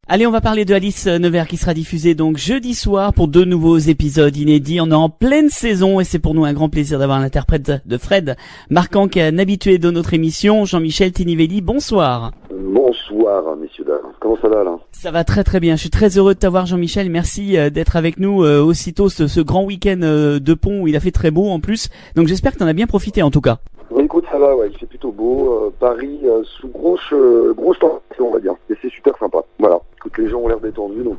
Allez, on va parler de Alice Nevers qui sera diffusée donc jeudi soir pour 2 nouveaux épisodes inédits. On est en pleine saison et c'est pour nous un grand plaisir d'avoir l'interprète de Fred Marquand qui est un habitué de notre émission, Jean-Michel Tinivelli. Bonsoir. Bonsoir, messieurs, dames. Comment ça va, là? Ça va très très bien. Je suis très heureux de t'avoir, Jean-Michel. Merci d'être avec nous aussitôt ce grand week-end de pont où il a fait très beau en plus. Donc j'espère que t'en as bien profité en tout cas. Oui, écoute, ça va, ouais. Il fait plutôt beau. Paris sous grosse tension, on va dire. Et c'est super sympa. Voilà. Écoute, les gens ont l'air détendus, donc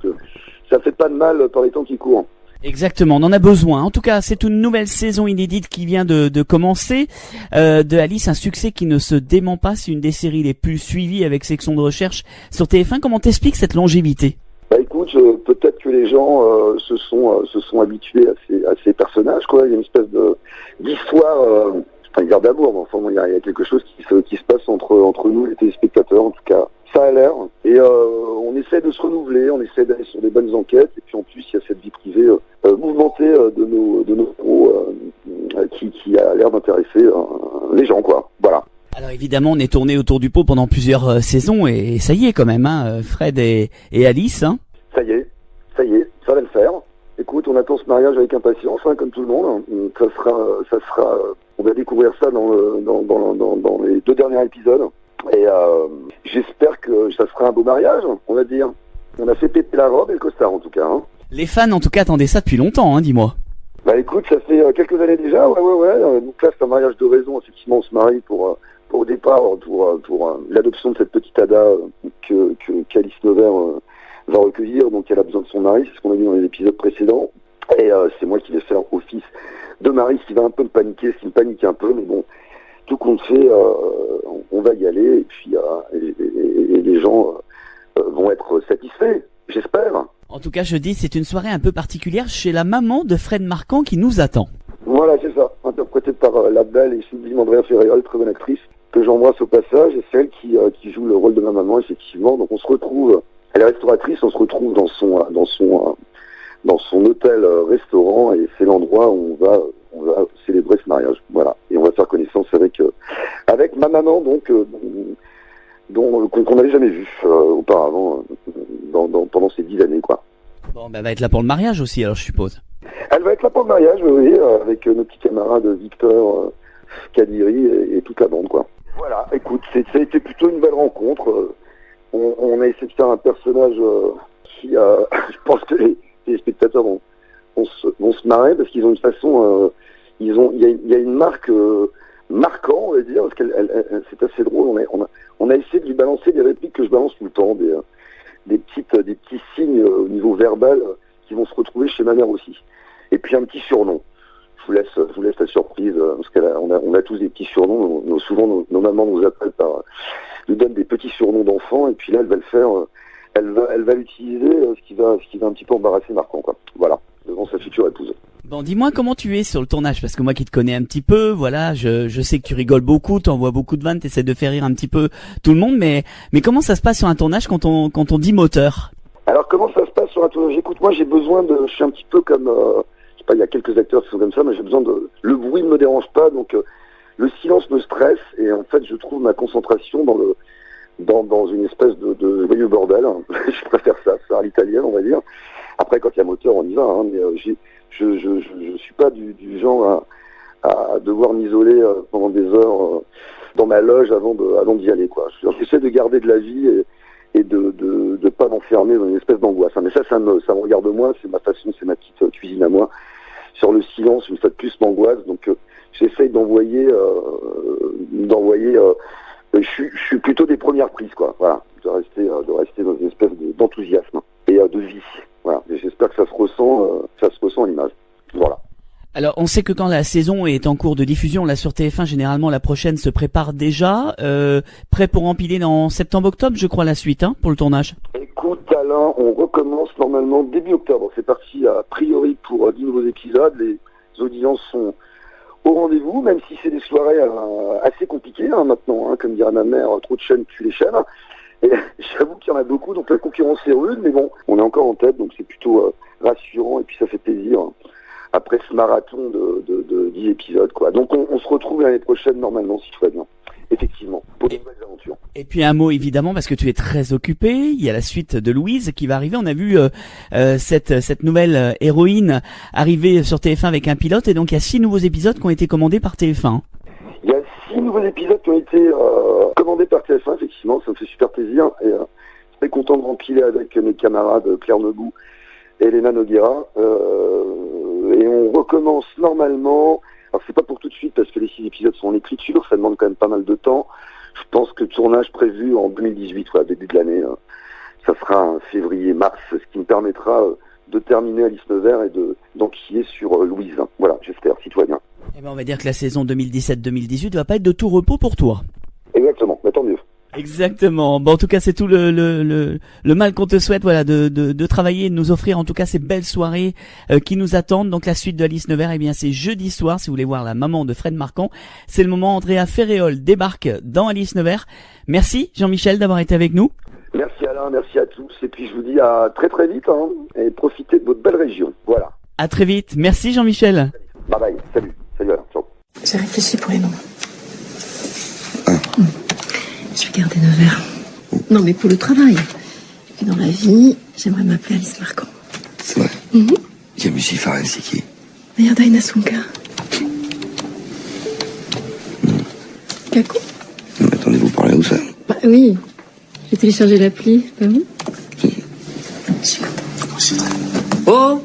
ça fait pas de mal par les temps qui courent. Exactement, on en a besoin. En tout cas, c'est une nouvelle saison inédite qui vient de commencer. De Alice, un succès qui ne se dément pas. C'est une des séries les plus suivies avec section de recherche sur TF1. Comment t'expliques cette longévité? Bah écoute, peut-être que les gens se sont habitués à ces personnages, quoi. Il y a une espèce d'histoire, enfin, une guerre d'amour, mais enfin, il y a quelque chose qui se passe entre nous, les téléspectateurs, en tout cas. Ça a l'air. Et on essaie de se renouveler, on essaie d'aller sur des bonnes enquêtes. Et puis en plus, il y a cette vie privée mouvementée de nos pros qui a l'air d'intéresser les gens, quoi. Voilà. Alors évidemment, on est tourné autour du pot pendant plusieurs saisons et ça y est quand même, hein, Fred et Alice. Hein. Ça y est, ça va le faire. Écoute, on attend ce mariage avec impatience, hein, comme tout le monde. Ça sera. On va découvrir ça dans les 2 derniers épisodes. Et j'espère que ça sera un beau mariage, on va dire. On a fait péter la robe et le costard, en tout cas. Hein. Les fans, en tout cas, attendaient ça depuis longtemps, hein, dis-moi. Bah écoute, ça fait quelques années déjà, ouais. Donc là, c'est un mariage de raison. Effectivement, on se marie pour au départ, pour l'adoption de cette petite Ada qu'Alice Nevers va recueillir. Donc elle a besoin de son mari, c'est ce qu'on a vu dans les épisodes précédents. Et c'est moi qui vais faire office de mari, ce qui va un peu me paniquer, ce qui me panique un peu, mais bon, tout compte fait, on va y aller, et puis et les gens vont être satisfaits, j'espère. En tout cas, jeudi, c'est une soirée un peu particulière chez la maman de Fred Marquand qui nous attend. Voilà, c'est ça, interprétée par la belle et sublime Andrea Ferreira, très bonne actrice, que j'embrasse au passage, et celle qui joue le rôle de ma maman, effectivement. Donc on se retrouve, elle est restauratrice, on se retrouve dans son hôtel-restaurant, et c'est l'endroit où on va célébrer ce mariage. Voilà. Et on va faire connaissance avec ma maman, donc qu'on n'avait jamais vue auparavant pendant ces 10 années, quoi. Bon, bah, elle va être là pour le mariage aussi, alors je suppose. Elle va être là pour le mariage, oui, avec nos petits camarades Victor, Kadiri et toute la bande, quoi. Voilà. Écoute, ça a été plutôt une belle rencontre. On a essayé de faire un personnage qui, je pense que les spectateurs vont se marrer parce qu'ils ont une façon, il y a une marque marquant, on va dire, parce qu'elle c'est assez drôle. On a essayé de lui balancer des répliques que je balance tout le temps, des petits signes au niveau verbal qui vont se retrouver chez ma mère aussi. Et puis un petit surnom. Je vous laisse la surprise parce qu'on a tous des petits surnoms. Souvent nos mamans nous appellent nous donnent des petits surnoms d'enfants, et puis là elle va le faire. Elle va l'utiliser, ce qui va un petit peu embarrasser Marquand, quoi. Voilà, devant sa future épouse. Bon, dis-moi comment tu es sur le tournage, parce que moi qui te connais un petit peu, voilà, je sais que tu rigoles beaucoup, t'envoies beaucoup de vannes, t'essaies de faire rire un petit peu tout le monde, mais comment ça se passe sur un tournage quand on dit moteur? Alors comment ça se passe sur un tournage? Écoute, moi j'ai besoin je suis un petit peu comme, je sais pas, il y a quelques acteurs qui sont comme ça, mais j'ai besoin le bruit ne me dérange pas, donc le silence me stresse, et en fait je trouve ma concentration dans une espèce de joyeux bordel. Je préfère ça à l'italienne, on va dire. Après, quand il y a moteur, on y va, hein, mais je suis pas du genre à devoir m'isoler pendant des heures dans ma loge avant d'y aller, quoi. J'essaie de garder de la vie et de pas m'enfermer dans une espèce d'angoisse. Mais ça me regarde moi, c'est ma façon, c'est ma petite cuisine à moi. Sur le silence, une fois de plus, m'angoisse, donc j'essaye d'envoyer je suis plutôt des premières prises, quoi. Voilà, de rester dans une espèce d'enthousiasme et de vie. Voilà, et j'espère que ça se ressent à l'image. Voilà. Alors, on sait que quand la saison est en cours de diffusion, là sur TF1, généralement la prochaine se prépare déjà, prêt pour empiler dans septembre-octobre, je crois, la suite, hein, pour le tournage. Écoute, Alain, on recommence normalement début octobre. C'est parti a priori pour 10 nouveaux épisodes. Les audiences sont au rendez-vous, même si c'est des soirées assez compliquées maintenant, comme dirait ma mère, trop de chaînes tuent les chaînes. Et j'avoue qu'il y en a beaucoup, donc la concurrence est rude, mais bon, on est encore en tête, donc c'est plutôt rassurant, et puis ça fait plaisir après ce marathon de 10 épisodes, quoi. Donc on se retrouve l'année prochaine normalement, si tout va bien. effectivement, pour de nouvelles aventures. Et puis un mot évidemment parce que tu es très occupé. Il y a la suite de Louise qui va arriver. On a vu cette nouvelle héroïne arriver sur TF1 avec un pilote et donc il y a 6 nouveaux épisodes qui ont été commandés par TF1. Il y a 6 nouveaux épisodes qui ont été commandés par TF1, effectivement, ça me fait super plaisir et très content de rempiler avec mes camarades Claire Nebout et Elena Noguera. Et on recommence normalement. Alors c'est pas pour tout de suite parce que les 6 épisodes sont en écriture, ça demande quand même pas mal de temps. Je pense que le tournage prévu en 2018, début de l'année, ça sera en février-mars, ce qui me permettra de terminer Alice Nevers et d'enquiller sur Louise. Voilà, j'espère, si tout va bien. Eh ben on va dire que la saison 2017-2018 va pas être de tout repos pour toi. Exactement, mais tant mieux. Exactement. Bon, en tout cas, c'est tout le mal qu'on te souhaite, voilà, de travailler et de nous offrir en tout cas ces belles soirées qui nous attendent. Donc la suite de Alice Nevers, eh bien c'est jeudi soir. Si vous voulez voir la maman de Fred Marquand, c'est le moment. Andrea Ferréol débarque dans Alice Nevers. Merci Jean-Michel d'avoir été avec nous. Merci Alain, merci à tous. Et puis je vous dis à très très vite et profitez de votre belle région. Voilà. À très vite. Merci Jean-Michel. Bye bye. Salut. Salut Alain. Ciao. J'ai réfléchi pour les noms. Je vais garder Nevers. Non, mais pour le travail. Et dans la vie, j'aimerais m'appeler Alice Marquand. C'est vrai. Yamushi Faran, c'est qui? Mayada Inasunka. Kaku. Mais attendez, vous parlez où ça? Bah oui. J'ai téléchargé l'appli, pas vous? Je suis contente. Oh!